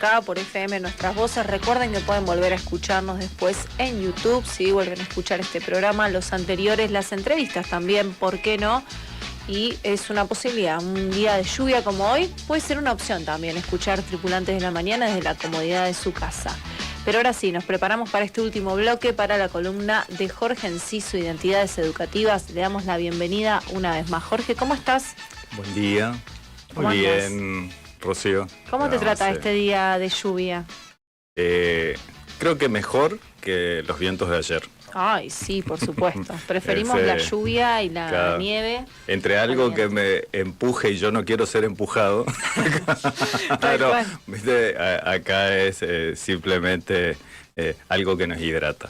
acá por FM Nuestras Voces. Recuerden que pueden volver a escucharnos después en YouTube, si vuelven a escuchar este programa, los anteriores, las entrevistas también, ¿por qué no? Y es una posibilidad, un día de lluvia como hoy, puede ser una opción también, escuchar Tripulantes de la Mañana desde la comodidad de su casa. Pero ahora sí, nos preparamos para este último bloque, para la columna de Jorge Enciso, Identidades Educativas. Le damos la bienvenida una vez más. Jorge, ¿cómo estás? Buen día. Muy bien, Rocío. ¿Cómo te trata este día de lluvia? Creo que mejor que los vientos de ayer. Ay, sí, por supuesto. Preferimos la lluvia y la nieve. Entre algo que me empuje y yo no quiero ser empujado. Pero, viste, acá es simplemente algo que nos hidrata.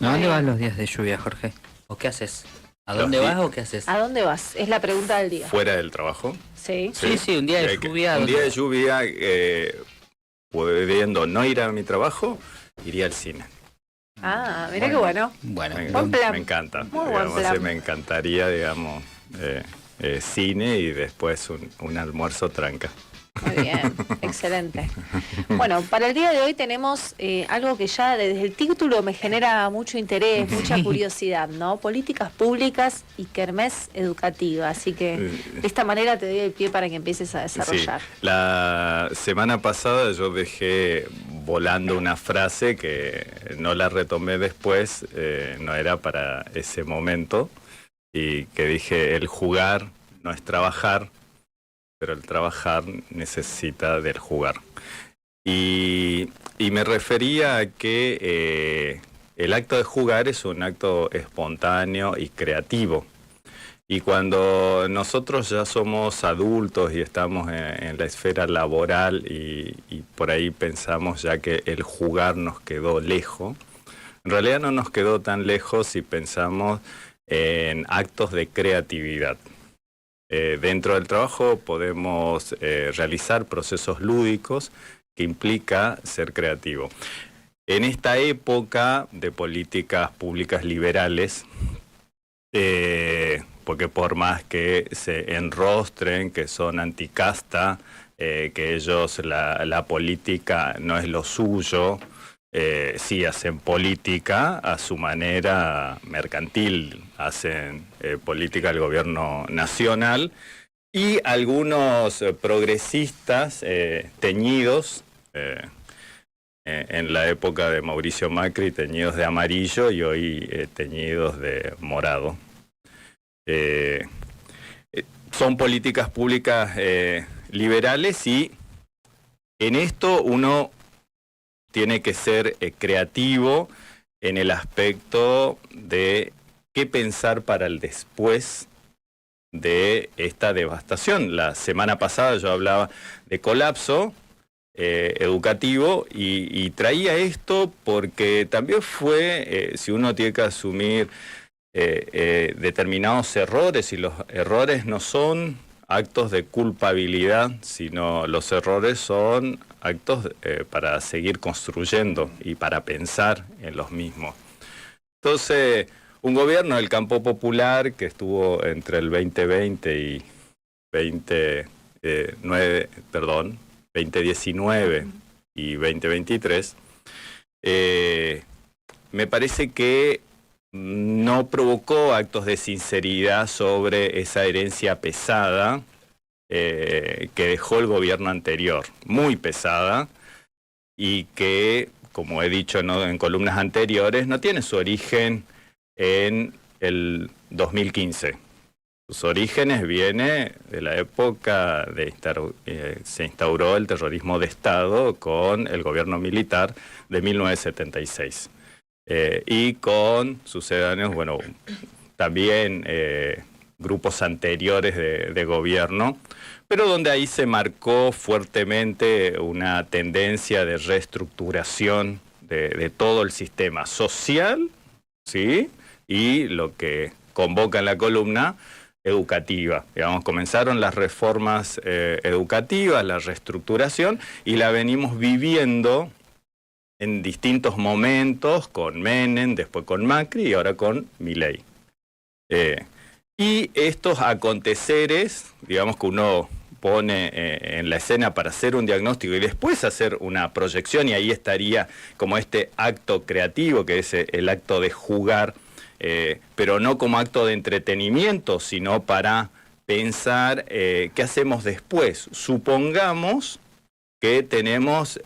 ¿A dónde vas los días de lluvia, Jorge? ¿O qué haces? ¿A dónde vas o qué haces? ¿A dónde vas? Es la pregunta del día. ¿Fuera del trabajo? Sí. Sí, un día de lluvia. Un día de lluvia, pudiendo no ir a mi trabajo, iría al cine. Ah, mira qué bueno. Bueno, buen plan. Me encanta. Muy buen plan. Me encantaría, digamos, cine y después un almuerzo tranca. Muy bien, excelente. Bueno, para el día de hoy tenemos algo que ya desde el título me genera mucho interés, mucha curiosidad, ¿no? Políticas públicas y kermés educativa. Así que de esta manera te doy el pie para que empieces a desarrollar. Sí. La semana pasada yo dejé volando una frase que no la retomé después, no era para ese momento, y que dije, el jugar no es trabajar, pero el trabajar necesita del jugar. Y me refería a que el acto de jugar es un acto espontáneo y creativo. Y cuando nosotros ya somos adultos y estamos en la esfera laboral y por ahí pensamos ya que el jugar nos quedó lejos, en realidad no nos quedó tan lejos si pensamos en actos de creatividad. Dentro del trabajo podemos realizar procesos lúdicos que implica ser creativo. En esta época de políticas públicas liberales, porque por más que se enrostren, que son anticasta, que ellos la política no es lo suyo, sí hacen política a su manera mercantil, hacen política del gobierno nacional, y algunos progresistas teñidos, en la época de Mauricio Macri, teñidos de amarillo y hoy teñidos de morado. Son políticas públicas liberales y en esto uno tiene que ser creativo en el aspecto de qué pensar para el después de esta devastación. La semana pasada yo hablaba de colapso educativo y traía esto porque también fue, si uno tiene que asumir determinados errores, y los errores no son actos de culpabilidad, sino los errores son actos para seguir construyendo y para pensar en los mismos. Entonces, un gobierno del campo popular que estuvo entre el 2020 y 2019 y 2023, me parece que no provocó actos de sinceridad sobre esa herencia pesada que dejó el gobierno anterior, muy pesada, y que, como he dicho en columnas anteriores, no tiene su origen en el 2015. Sus orígenes vienen de la época se instauró el terrorismo de Estado con el gobierno militar de 1976. Y con sucedáneos, bueno, también grupos anteriores de gobierno, pero donde ahí se marcó fuertemente una tendencia de reestructuración de todo el sistema social, ¿sí? Y lo que convoca en la columna, educativa. Digamos, comenzaron las reformas educativas, la reestructuración, y la venimos viviendo en distintos momentos, con Menem, después con Macri y ahora con Milei. Y estos aconteceres, digamos que uno pone en la escena para hacer un diagnóstico y después hacer una proyección, y ahí estaría como este acto creativo, que es el acto de jugar, pero no como acto de entretenimiento, sino para pensar qué hacemos después. Supongamos que tenemos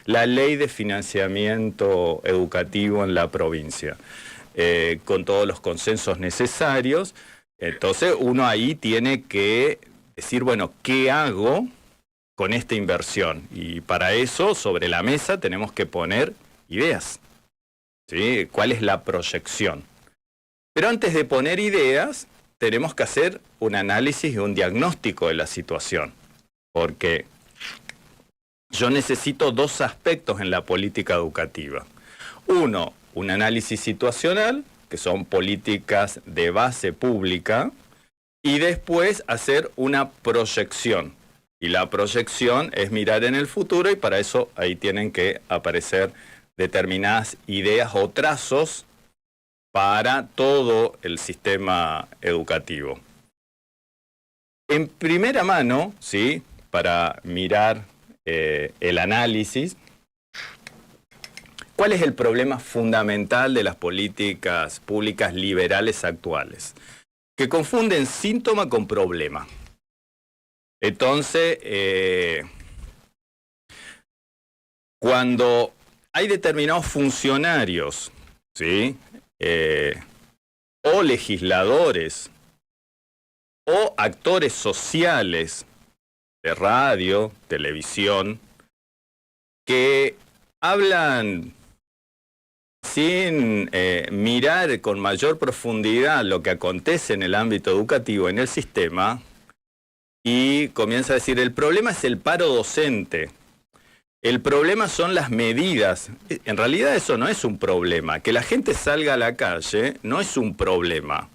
la ley de financiamiento educativo en la provincia, con todos los consensos necesarios. Entonces uno ahí tiene que decir, bueno, ¿qué hago con esta inversión? Y para eso, sobre la mesa, tenemos que poner ideas, ¿sí? ¿Cuál es la proyección? Pero antes de poner ideas, tenemos que hacer un análisis y un diagnóstico de la situación, porque yo necesito dos aspectos en la política educativa. Uno, un análisis situacional, que son políticas de base pública, y después hacer una proyección. Y la proyección es mirar en el futuro, y para eso ahí tienen que aparecer determinadas ideas o trazos para todo el sistema educativo. En primera mano, ¿sí?, para mirar el análisis, ¿cuál es el problema fundamental de las políticas públicas liberales actuales? Que confunden síntoma con problema. Entonces, cuando hay determinados funcionarios, ¿sí?, o legisladores, o actores sociales de radio, televisión, que hablan sin mirar con mayor profundidad lo que acontece en el ámbito educativo, en el sistema, y comienza a decir, el problema es el paro docente, el problema son las medidas. En realidad eso no es un problema. Que la gente salga a la calle no es un problema.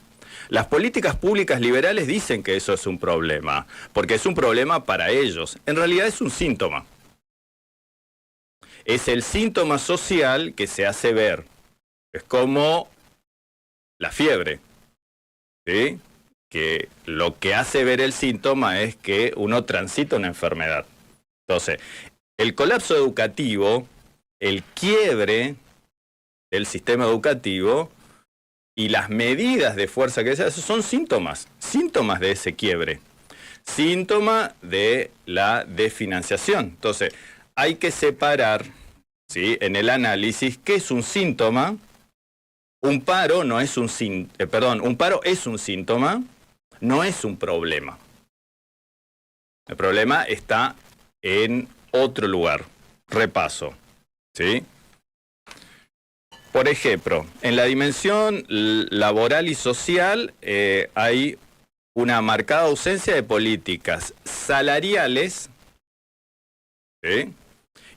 Las políticas públicas liberales dicen que eso es un problema, porque es un problema para ellos. En realidad es un síntoma. Es el síntoma social que se hace ver. Es como la fiebre, ¿sí?, que lo que hace ver el síntoma es que uno transita una enfermedad. Entonces, el colapso educativo, el quiebre del sistema educativo y las medidas de fuerza que se hacen son síntomas de ese quiebre, síntoma de la desfinanciación. Entonces, hay que separar, ¿sí?, en el análisis qué es un síntoma. Un paro no es un un paro es un síntoma, no es un problema. El problema está en otro lugar. Repaso, ¿sí? Por ejemplo, en la dimensión laboral y social hay una marcada ausencia de políticas salariales, ¿sí?,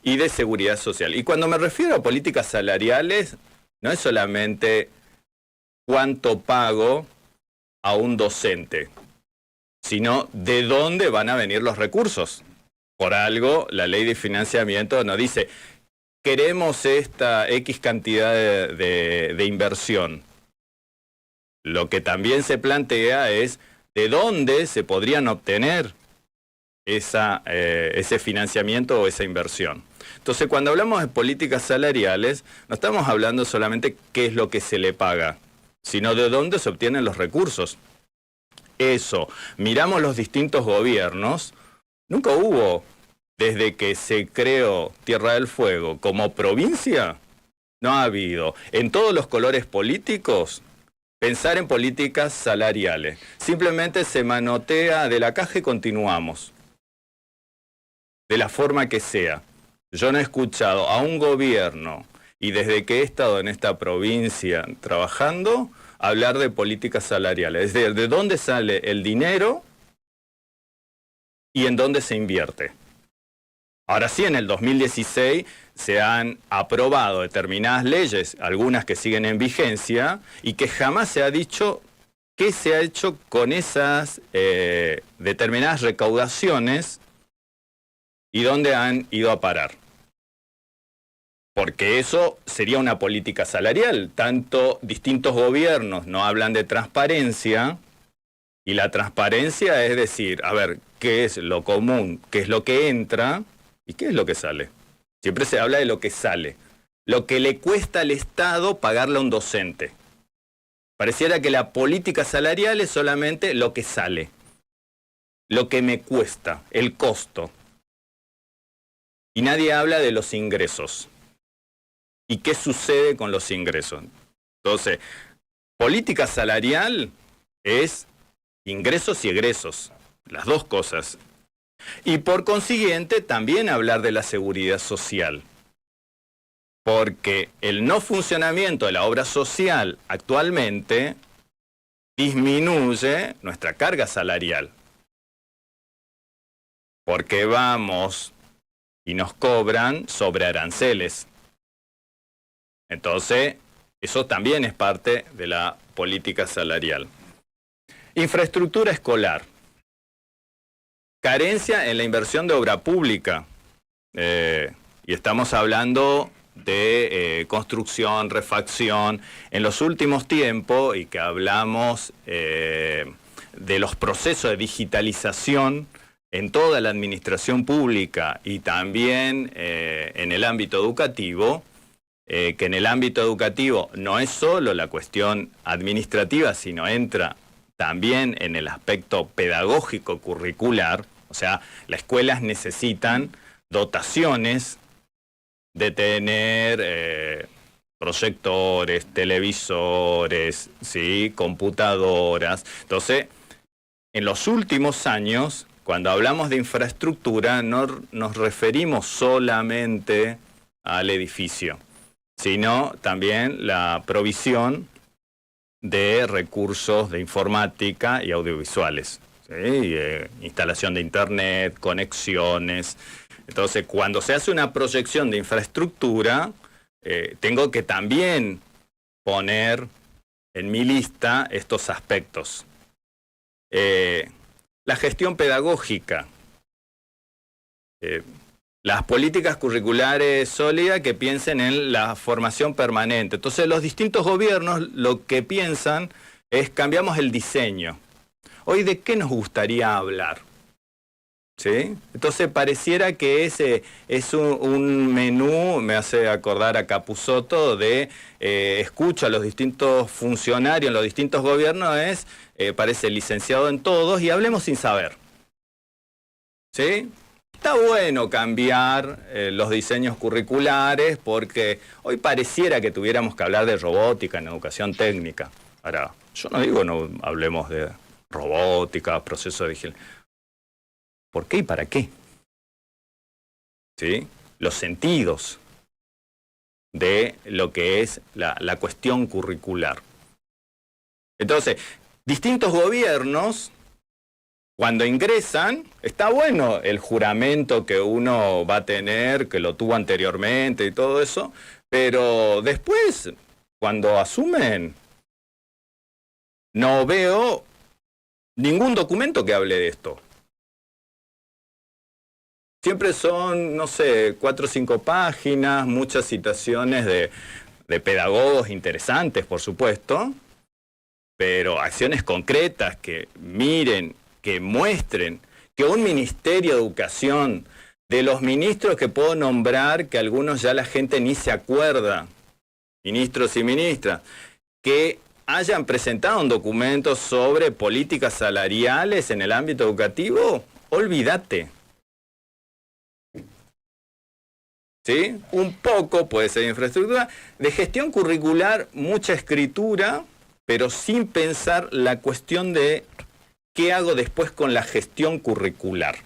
y de seguridad social. Y cuando me refiero a políticas salariales, no es solamente cuánto pago a un docente, sino de dónde van a venir los recursos. Por algo, la ley de financiamiento nos dice, queremos esta X cantidad de inversión. Lo que también se plantea es de dónde se podrían obtener ese financiamiento o esa inversión. Entonces, cuando hablamos de políticas salariales, no estamos hablando solamente qué es lo que se le paga, sino de dónde se obtienen los recursos. Eso, miramos los distintos gobiernos, nunca hubo, desde que se creó Tierra del Fuego como provincia, no ha habido, en todos los colores políticos, pensar en políticas salariales. Simplemente se manotea de la caja y continuamos, de la forma que sea. Yo no he escuchado a un gobierno, y desde que he estado en esta provincia trabajando, hablar de políticas salariales. Es decir, de dónde sale el dinero y en dónde se invierte. Ahora sí, en el 2016 se han aprobado determinadas leyes, algunas que siguen en vigencia, y que jamás se ha dicho qué se ha hecho con esas determinadas recaudaciones y dónde han ido a parar. Porque eso sería una política salarial. Tanto distintos gobiernos no hablan de transparencia, y la transparencia es decir, a ver, qué es lo común, qué es lo que entra y qué es lo que sale. Siempre se habla de lo que sale. Lo que le cuesta al Estado pagarle a un docente. Pareciera que la política salarial es solamente lo que sale, lo que me cuesta, el costo. Y nadie habla de los ingresos. ¿Y qué sucede con los ingresos? Entonces, política salarial es ingresos y egresos, las dos cosas. Y por consiguiente, también hablar de la seguridad social. Porque el no funcionamiento de la obra social actualmente disminuye nuestra carga salarial. Porque vamos y nos cobran sobre aranceles. Entonces, eso también es parte de la política salarial. Infraestructura escolar. Carencia en la inversión de obra pública. Y estamos hablando de construcción, refacción. En los últimos tiempos, y que hablamos de los procesos de digitalización en toda la administración pública y también en el ámbito educativo, que en el ámbito educativo no es solo la cuestión administrativa, sino entra también en el aspecto pedagógico curricular. O sea, las escuelas necesitan dotaciones de tener proyectores, televisores, ¿sí? Computadoras. Entonces, en los últimos años, cuando hablamos de infraestructura, no nos referimos solamente al edificio, sino también la provisión de recursos de informática y audiovisuales, ¿sí? Instalación de internet, conexiones. Entonces, cuando se hace una proyección de infraestructura, tengo que también poner en mi lista estos aspectos. La gestión pedagógica. Las políticas curriculares sólidas que piensen en la formación permanente. Entonces, los distintos gobiernos lo que piensan es cambiamos el diseño. Hoy, ¿de qué nos gustaría hablar? ¿Sí? Entonces pareciera que ese es un menú, me hace acordar a Capusotto, de escucho a los distintos funcionarios en los distintos gobiernos, parece licenciado en todos, y hablemos sin saber. ¿Sí? Está bueno cambiar los diseños curriculares, porque hoy pareciera que tuviéramos que hablar de robótica en educación técnica. Ahora, yo no digo no hablemos de robótica, procesos digitales. ¿Por qué y para qué? ¿Sí? Los sentidos de lo que es la cuestión curricular. Entonces, distintos gobiernos, cuando ingresan, está bueno el juramento que uno va a tener, que lo tuvo anteriormente y todo eso, pero después, cuando asumen, no veo ningún documento que hable de esto. Siempre son, no sé, 4 o 5 páginas, muchas citaciones de pedagogos interesantes, por supuesto, pero acciones concretas que miren, que muestren que un Ministerio de Educación, de los ministros que puedo nombrar, que algunos ya la gente ni se acuerda, ministros y ministras, que hayan presentado un documento sobre políticas salariales en el ámbito educativo, olvídate. ¿Sí? Un poco puede ser infraestructura. De gestión curricular, mucha escritura, pero sin pensar la cuestión de qué hago después con la gestión curricular.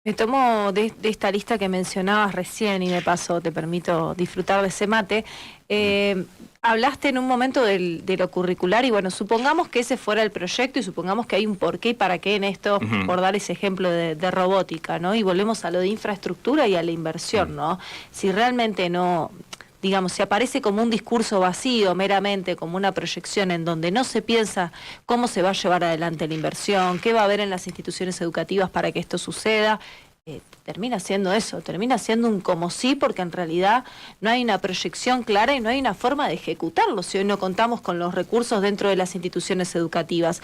Me tomo de esta lista que mencionabas recién y de paso te permito disfrutar de ese mate. Hablaste en un momento de lo curricular y bueno, supongamos que ese fuera el proyecto y supongamos que hay un porqué y para qué en esto, por dar ese ejemplo de robótica, ¿no? Y volvemos a lo de infraestructura y a la inversión, ¿no? Si realmente no, digamos, si aparece como un discurso vacío meramente, como una proyección en donde no se piensa cómo se va a llevar adelante la inversión, qué va a haber en las instituciones educativas para que esto suceda, termina siendo eso, termina siendo un como sí, porque en realidad no hay una proyección clara y no hay una forma de ejecutarlo si hoy no contamos con los recursos dentro de las instituciones educativas.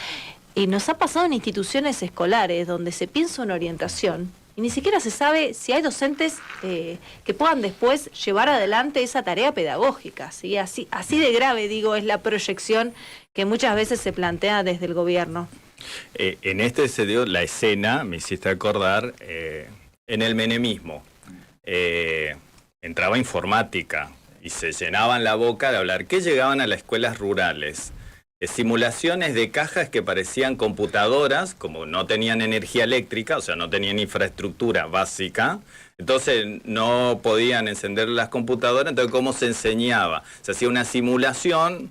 Y nos ha pasado en instituciones escolares donde se piensa una orientación y ni siquiera se sabe si hay docentes que puedan después llevar adelante esa tarea pedagógica, ¿sí? Así de grave, digo, es la proyección que muchas veces se plantea desde el gobierno. En este se dio la escena, me hiciste acordar, en el menemismo. Entraba informática y se llenaban la boca de hablar que llegaban a las escuelas rurales. Simulaciones de cajas que parecían computadoras, como no tenían energía eléctrica, o sea, no tenían infraestructura básica, entonces no podían encender las computadoras, entonces ¿cómo se enseñaba? Se hacía una simulación,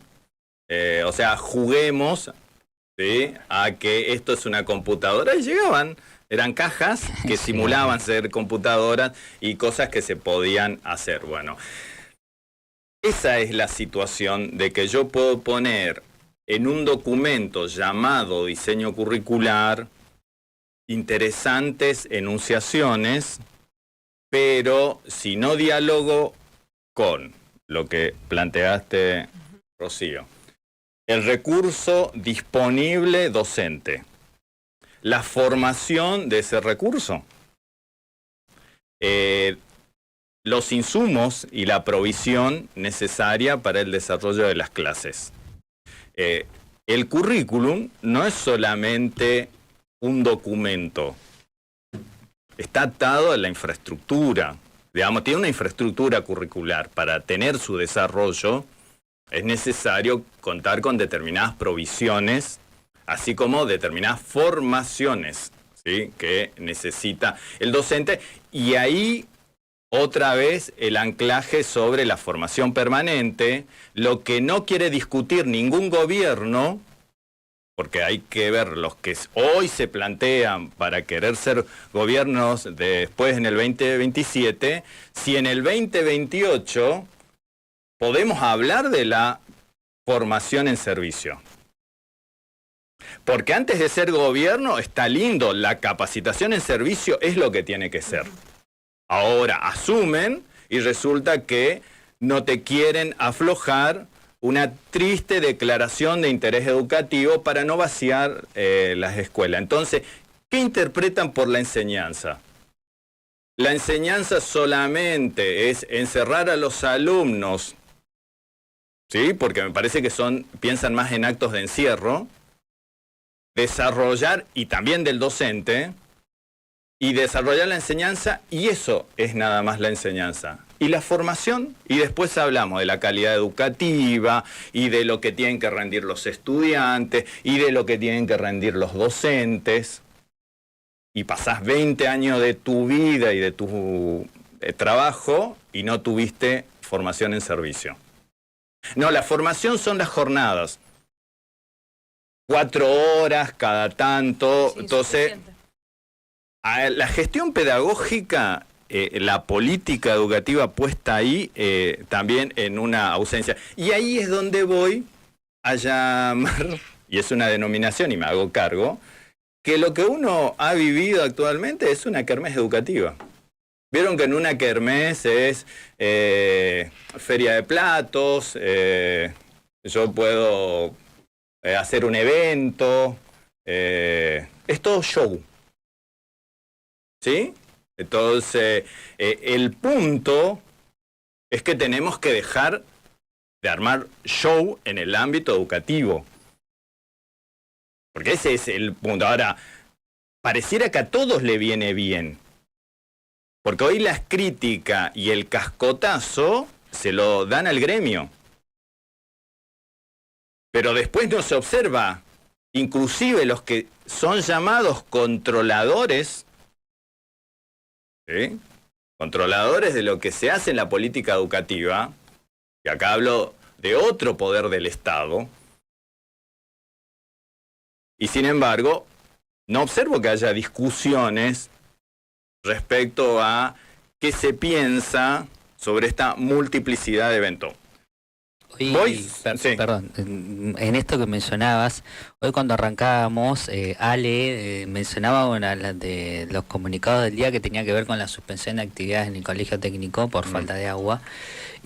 o sea, juguemos, ¿sí?, a que esto es una computadora, y llegaban, eran cajas que simulaban ser computadoras y cosas que se podían hacer. Bueno, esa es la situación de que yo puedo poner en un documento llamado diseño curricular interesantes enunciaciones, pero si no dialogo con lo que planteaste, Rocío, el recurso disponible docente, la formación de ese recurso, los insumos y la provisión necesaria para el desarrollo de las clases. El currículum no es solamente un documento, está atado a la infraestructura, digamos, tiene una infraestructura curricular. Para tener su desarrollo es necesario contar con determinadas provisiones, así como determinadas formaciones, ¿sí?, que necesita el docente, y ahí otra vez el anclaje sobre la formación permanente, lo que no quiere discutir ningún gobierno, porque hay que ver los que hoy se plantean para querer ser gobiernos después en el 2027, si en el 2028 podemos hablar de la formación en servicio. Porque antes de ser gobierno está lindo, la capacitación en servicio es lo que tiene que ser. Ahora asumen y resulta que no te quieren aflojar una triste declaración de interés educativo para no vaciar las escuelas. Entonces, ¿qué interpretan por la enseñanza? La enseñanza solamente es encerrar a los alumnos, ¿sí?, porque me parece que piensan más en actos de encierro, desarrollar, y también del docente, y desarrollar la enseñanza, y eso es nada más la enseñanza. Y la formación, y después hablamos de la calidad educativa, y de lo que tienen que rendir los estudiantes, y de lo que tienen que rendir los docentes, y pasás 20 años de tu vida y de tu trabajo, y no tuviste formación en servicio. No, la formación son las jornadas. 4 horas cada tanto, sí, entonces... La gestión pedagógica, la política educativa puesta ahí, también en una ausencia. Y ahí es donde voy a llamar, y es una denominación y me hago cargo, que lo que uno ha vivido actualmente es una kermés educativa. Vieron que en una kermés es feria de platos, yo puedo hacer un evento, es todo show. ¿Sí? Entonces, el punto es que tenemos que dejar de armar show en el ámbito educativo. Porque ese es el punto. Ahora, pareciera que a todos le viene bien. Porque hoy las críticas y el cascotazo se lo dan al gremio. Pero después no se observa. Inclusive los que son llamados controladores, ¿sí?, controladores de lo que se hace en la política educativa, y acá hablo de otro poder del Estado, y sin embargo, no observo que haya discusiones respecto a qué se piensa sobre esta multiplicidad de eventos. Perdón, en esto que mencionabas, hoy cuando arrancábamos, Ale mencionaba una de los comunicados del día que tenía que ver con la suspensión de actividades en el colegio técnico por falta de agua,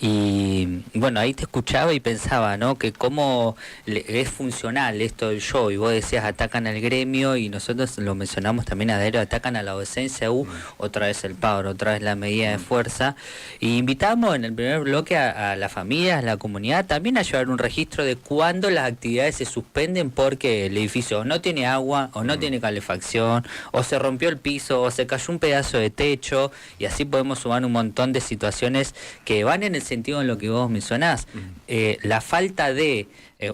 Y bueno, ahí te escuchaba y pensaba, ¿no? Que cómo es funcional esto del yo, y vos decías atacan al gremio, y nosotros lo mencionamos también a diario, atacan a la docencia, otra vez el paro, otra vez la medida de fuerza. Y invitamos en el primer bloque a las familias, a la comunidad, también a llevar un registro de cuándo las actividades se suspenden porque el edificio o no tiene agua, o no tiene calefacción, o se rompió el piso, o se cayó un pedazo de techo, y así podemos sumar un montón de situaciones que van en el sentido en lo que vos mencionás. La falta de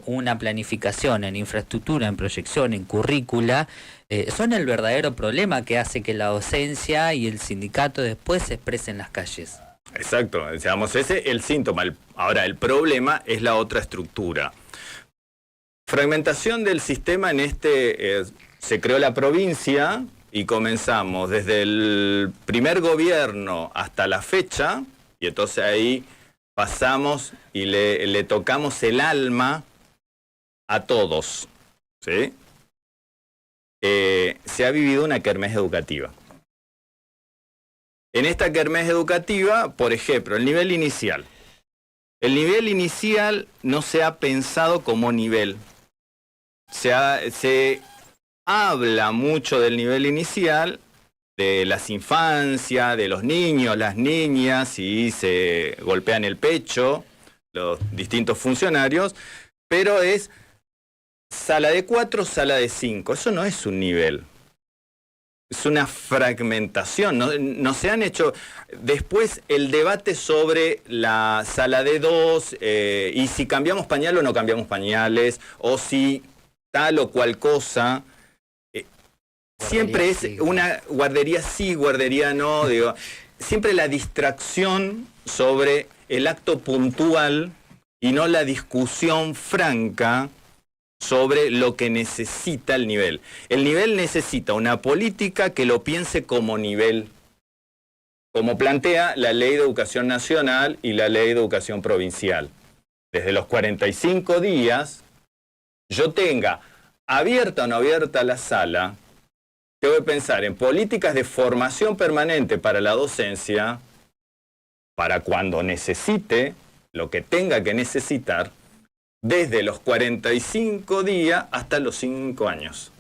una planificación en infraestructura, en proyección, en currícula, son el verdadero problema que hace que la docencia y el sindicato después se expresen en las calles. Exacto, digamos, ese es el síntoma. Ahora, el problema es la otra estructura. Fragmentación del sistema en se creó la provincia y comenzamos desde el primer gobierno hasta la fecha, y entonces ahí pasamos y le tocamos el alma a todos, ¿sí? Se ha vivido una kermés educativa. En esta kermés educativa, por ejemplo, el nivel inicial. El nivel inicial no se ha pensado como nivel. Se habla mucho del nivel inicial, de las infancias, de los niños, las niñas, y se golpean el pecho los distintos funcionarios, pero es sala de 4, sala de 5. Eso no es un nivel. Es una fragmentación. No se han hecho. Después el debate sobre la sala de 2, y si cambiamos pañal o no cambiamos pañales, o si tal o cual cosa. Siempre es una guardería sí, guardería no, digo, siempre la distracción sobre el acto puntual y no la discusión franca sobre lo que necesita el nivel. El nivel necesita una política que lo piense como nivel, como plantea la Ley de Educación Nacional y la Ley de Educación Provincial. Desde los 45 días, yo tenga abierta o no abierta la sala, tengo que pensar en políticas de formación permanente para la docencia, para cuando necesite lo que tenga que necesitar, desde los 45 días hasta los 5 años.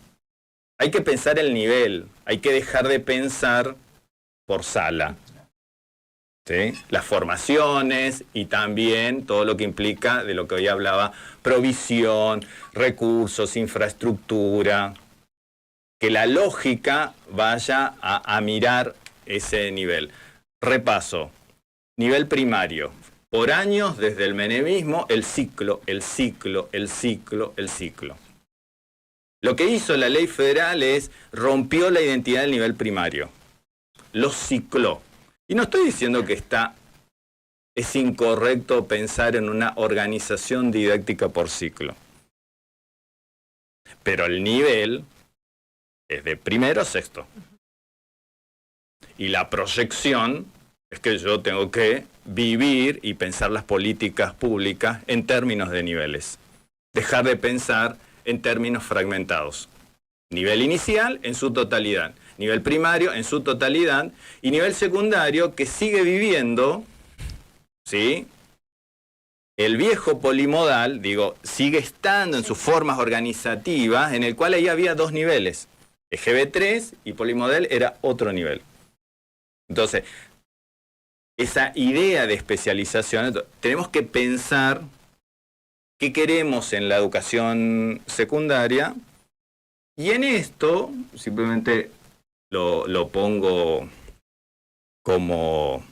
Hay que pensar el nivel, hay que dejar de pensar por sala, ¿sí? Las formaciones y también todo lo que implica de lo que hoy hablaba, provisión, recursos, infraestructura. Que la lógica vaya a mirar ese nivel. Repaso. Nivel primario. Por años, desde el menemismo, el ciclo. Lo que hizo la ley federal es rompió la identidad del nivel primario. Lo cicló. Y no estoy diciendo que es incorrecto pensar en una organización didáctica por ciclo. Pero el nivel es de primero a sexto. Y la proyección es que yo tengo que vivir y pensar las políticas públicas en términos de niveles. Dejar de pensar en términos fragmentados. Nivel inicial en su totalidad, nivel primario en su totalidad y nivel secundario que sigue viviendo, ¿sí?, el viejo polimodal, sigue estando en sus formas organizativas, en el cual ahí había 2 niveles. EGB3 y polimodal era otro nivel. Entonces, esa idea de especialización, tenemos que pensar qué queremos en la educación secundaria, y en esto, simplemente lo pongo como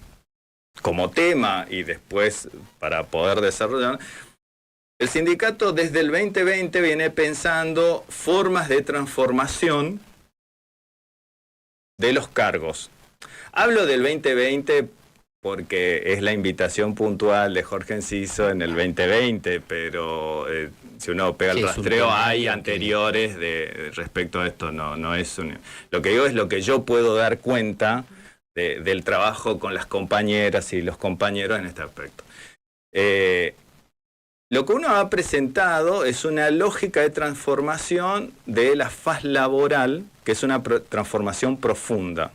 tema y después para poder desarrollar. El sindicato desde el 2020 viene pensando formas de transformación de los cargos. Hablo del 2020 porque es la invitación puntual de Jorge Enciso en el 2020, pero si uno pega el rastreo hay anteriores respecto a esto. No es lo que digo es lo que yo puedo dar cuenta del trabajo con las compañeras y los compañeros en este aspecto. Lo que uno ha presentado es una lógica de transformación de la faz laboral, que es una transformación profunda.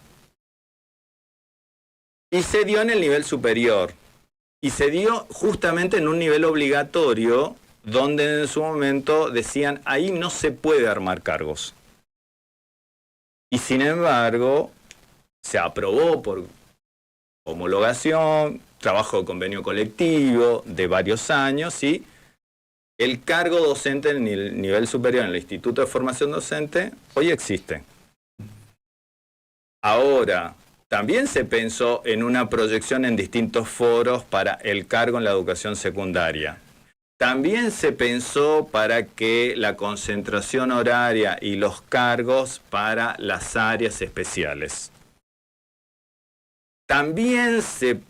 Y se dio en el nivel superior. Y se dio justamente en un nivel obligatorio, donde en su momento decían, ahí no se puede armar cargos. Y sin embargo, se aprobó por homologación, trabajo de convenio colectivo de varios años, y el cargo docente en el nivel superior en el Instituto de Formación Docente hoy existe. Ahora, también se pensó en una proyección en distintos foros para el cargo en la educación secundaria. También se pensó para que la concentración horaria y los cargos para las áreas especiales. También se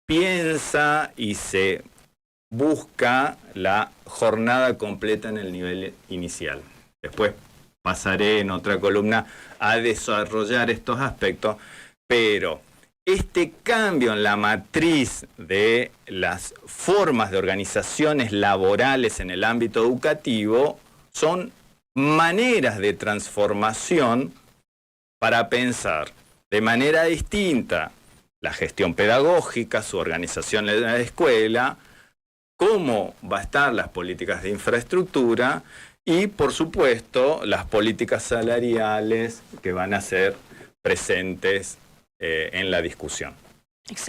piensa y se busca la jornada completa en el nivel inicial. Después pasaré en otra columna a desarrollar estos aspectos, pero este cambio en la matriz de las formas de organizaciones laborales en el ámbito educativo son maneras de transformación para pensar de manera distinta la gestión pedagógica, su organización en la escuela, cómo va a estar las políticas de infraestructura y, por supuesto, las políticas salariales que van a ser presentes en la discusión. Excelente.